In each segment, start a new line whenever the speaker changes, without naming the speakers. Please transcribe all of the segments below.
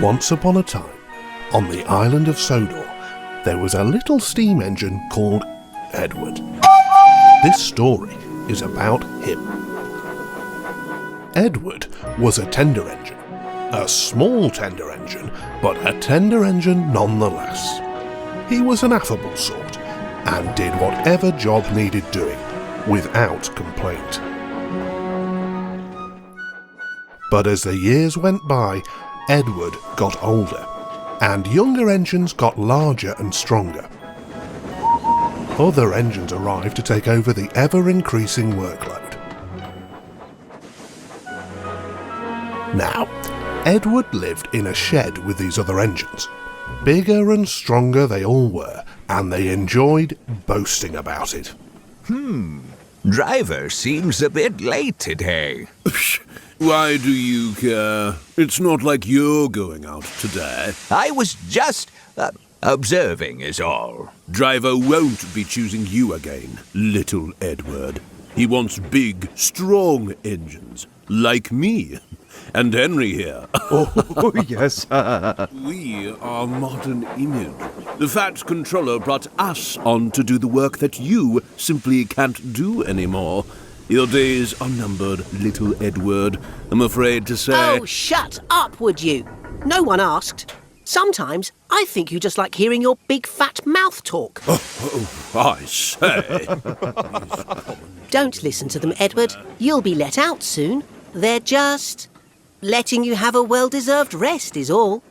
Once upon a time, on the island of Sodor, there was a little steam engine called Edward. This story is about him. Edward was a tender engine. A small tender engine, but a tender engine nonetheless. He was an affable sort, and did whatever job needed doing, without complaint. But as the years went by, Edward got older, and younger engines got larger and stronger. Other engines arrived to take over the ever-increasing workload. Now, Edward lived in a shed with these other engines. Bigger and stronger they all were, and they enjoyed boasting about it.
Driver seems a bit late today.
Why do you care? It's not like you're going out today.
I was just observing is all.
Driver won't be choosing you again, little Edward. He wants big, strong engines, like me. And Henry here.
Oh, yes.
We are modern image. The Fat Controller brought us on to do the work that you simply can't do anymore. Your days are numbered, little Edward, I'm afraid to say.
Oh, shut up, would you? No one asked. Sometimes I think you just like hearing your big fat mouth talk.
I say.
Don't listen to them, Edward. You'll be let out soon. They're just letting you have a well-deserved rest is all.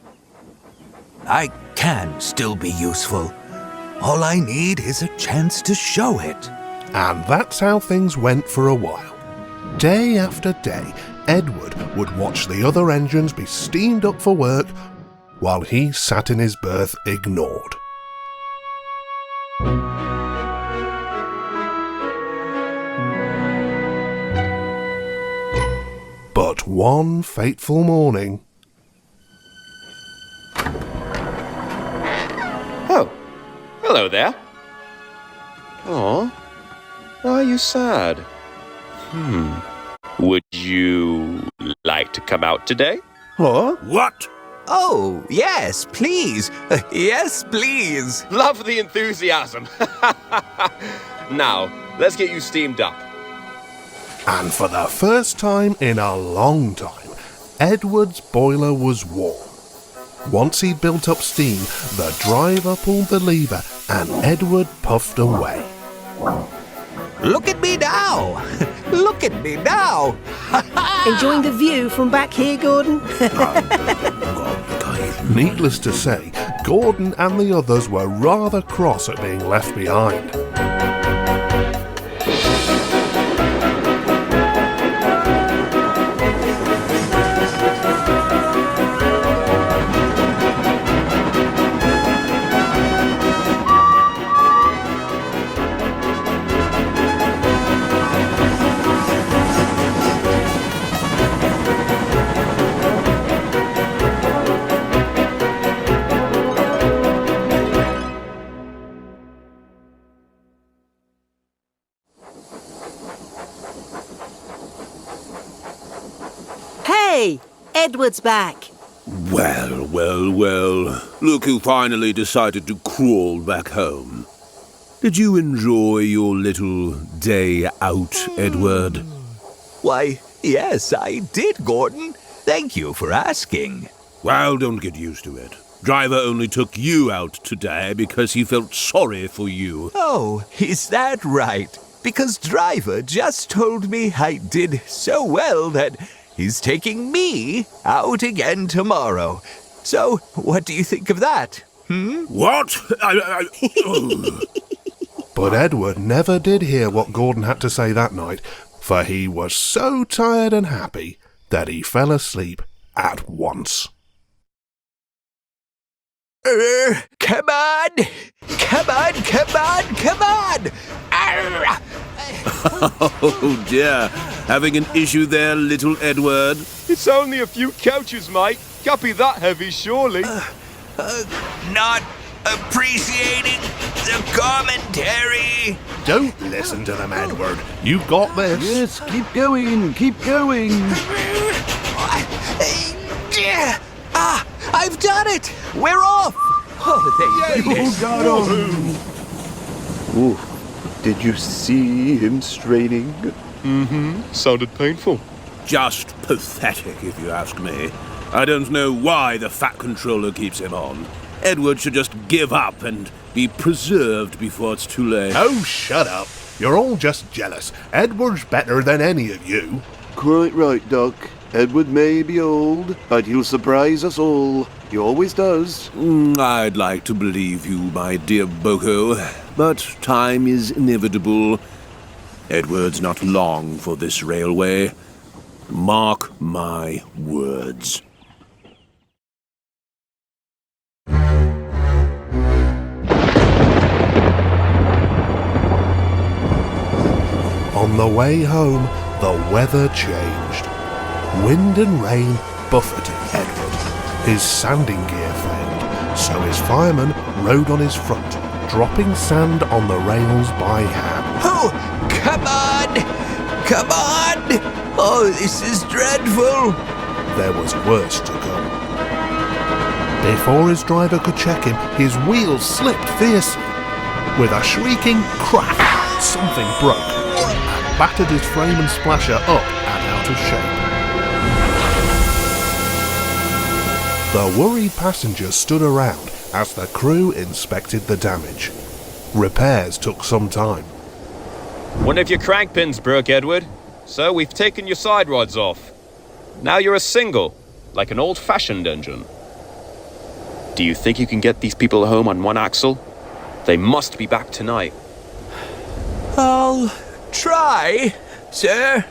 I can still be useful. All I need is a chance to show it.
And that's how things went for a while. Day after day, Edward would watch the other engines be steamed up for work while he sat in his berth ignored. But one fateful morning...
Oh, hello there. Aw, why are you sad? Would you like to come out today?
Huh?
What?
Oh, yes, please. Yes, please.
Love the enthusiasm. Now, let's get you steamed up.
And for the first time in a long time, Edward's boiler was warm. Once he'd built up steam, the driver pulled the lever and Edward puffed away.
Look at me now. Look at me now.
Enjoying the view from back here, Gordon?
Needless to say, Gordon and the others were rather cross at being left behind.
Hey, Edward's back.
Well. Look who finally decided to crawl back home. Did you enjoy your little day out, Edward?
Why, yes, I did, Gordon. Thank you for asking.
Well, don't get used to it. Driver only took you out today because he felt sorry for you.
Oh, is that right? Because Driver just told me I did so well that he's taking me out again tomorrow. So, what do you think of that?
What?
But Edward never did hear what Gordon had to say that night, for he was so tired and happy that he fell asleep at once.
Come on! Come on, come on, come on! Arr!
Oh dear, having an issue there, little Edward?
It's only a few couches, mate. Can't be that heavy, surely.
Not appreciating the commentary.
Don't listen to them, Edward. You got this.
Yes, keep going, keep going.
I've done it! We're off! Oh, thank goodness.
Ooh, did you see him straining?
Sounded painful.
Just pathetic, if you ask me. I don't know why the Fat Controller keeps him on. Edward should just give up and be preserved before it's too late.
Oh, shut up. You're all just jealous. Edward's better than any of you.
Quite right, Doc. Edward may be old, but he'll surprise us all. He always does.
I'd like to believe you, my dear Boko, but time is inevitable. Edward's not long for this railway. Mark my words.
On the way home, the weather changed. Wind and rain buffeted Edward. His sanding gear failed, so his fireman rode on his front, dropping sand on the rails by hand.
Oh, come on! Come on! Oh, this is dreadful!
There was worse to come. Before his driver could check him, his wheels slipped fiercely. With a shrieking crack, something broke, and battered his frame and splasher up and out of shape. The worried passengers stood around as the crew inspected the damage. Repairs took some time.
One of your crank pins broke, Edward. So we've taken your side rods off. Now you're a single, like an old-fashioned engine. Do you think you can get these people home on one axle? They must be back tonight.
I'll try, sir.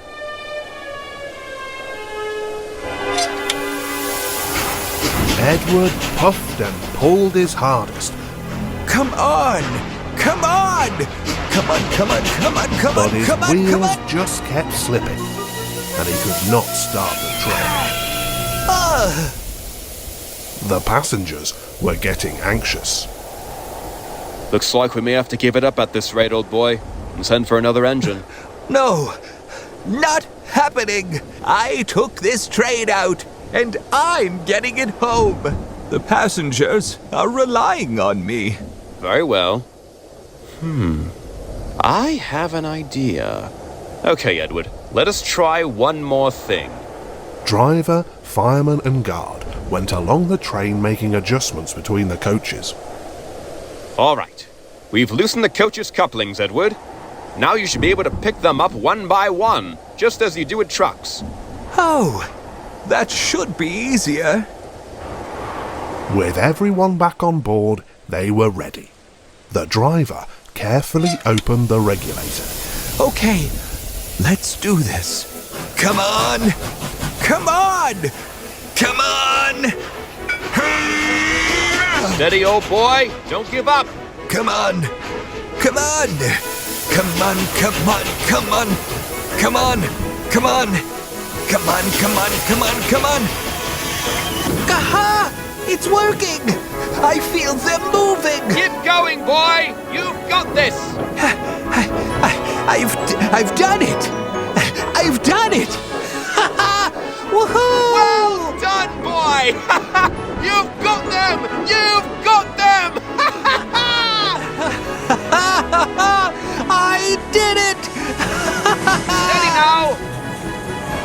Edward puffed and pulled his hardest,
Come on! Come on! Come on, come on, come on, come
but
on,
his
come on, come
wheels
on!
just kept slipping, and he could not start the train. The passengers were getting anxious.
Looks like we may have to give it up at this rate, old boy, and send for another engine.
No! Not happening! I took this train out, and I'm getting it home. The passengers are relying on me.
Very well. I have an idea. Okay, Edward, let us try one more thing.
Driver, fireman and guard went along the train making adjustments between the coaches.
All right. We've loosened the coach's couplings, Edward. Now you should be able to pick them up one by one, just as you do with trucks.
Oh, that should be easier.
With everyone back on board, they were ready. The driver carefully opened the regulator.
Okay, let's do this. Come on! Come on! Come on!
Steady, old boy. Don't give up.
Come on! Come on! Come on, come on, come on! Come on! Come on! Come on, come on, come on, come on! Aha! It's working! I feel them moving!
Keep going, boy. You've got this.
I've done it! I've done it! Woohoo!
Well done, boy. You've got them. You've got them.
I did it!
Steady now.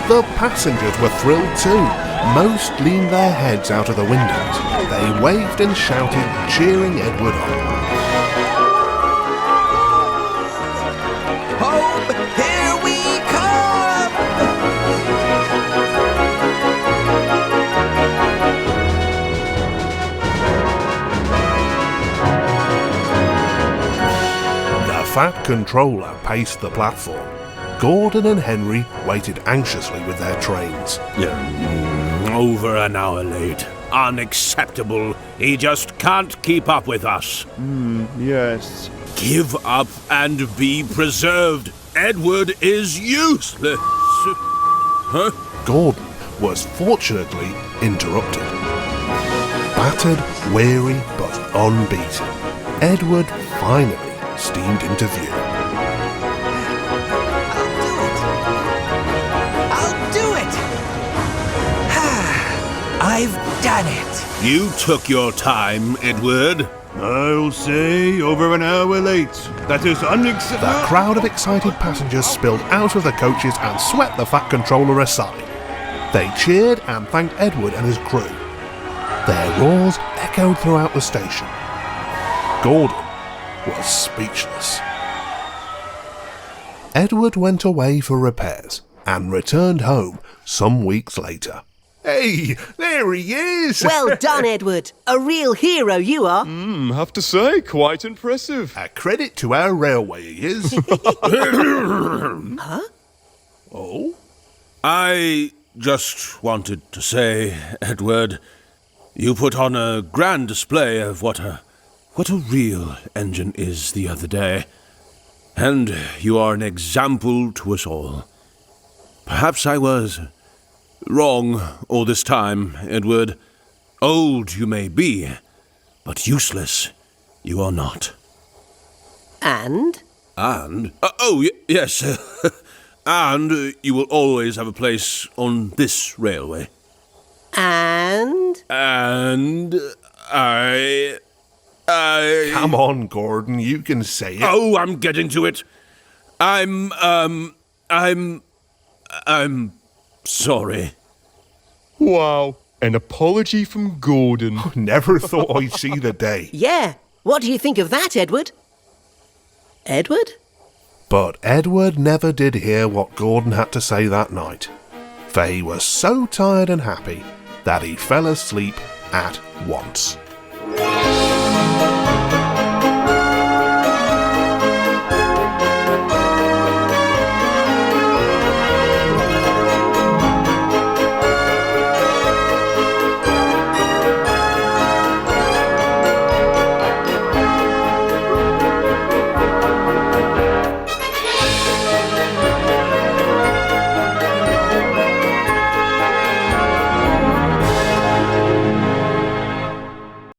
The passengers were thrilled too. Most leaned their heads out of the windows. They waved and shouted, cheering Edward on.
Home, here we come!
The Fat Controller paced the platform. Gordon and Henry waited anxiously with their trains.
Over an hour late. Unacceptable. He just can't keep up with us.
Yes.
Give up and be preserved. Edward is useless. Huh?
Gordon was fortunately interrupted. Battered, weary, but unbeaten, Edward finally steamed into view.
I'll do it! I've done it.
You took your time, Edward.
I'll say over an hour late. That is unacceptable.
The crowd of excited passengers spilled out of the coaches and swept the Fat Controller aside. They cheered and thanked Edward and his crew. Their roars echoed throughout the station. Gordon was speechless. Edward went away for repairs and returned home some weeks later.
Hey, there he is!
Well done, Edward. A real hero you are.
Have to say, quite impressive.
A credit to our railway, he is.
Huh?
Oh? I just wanted to say, Edward, you put on a grand display of what a real engine is the other day. And you are an example to us all. Perhaps I was wrong all this time, Edward. Old you may be, but useless you are not.
And?
And? Yes. And you will always have a place on this railway.
And?
And I...
Come on, Gordon, you can say it.
Oh, I'm getting to it. I'm sorry.
Wow, an apology from Gordon.
Never thought I'd see the day.
Yeah. What do you think of that, Edward? Edward?
But Edward never did hear what Gordon had to say that night, for he was so tired and happy that he fell asleep at once.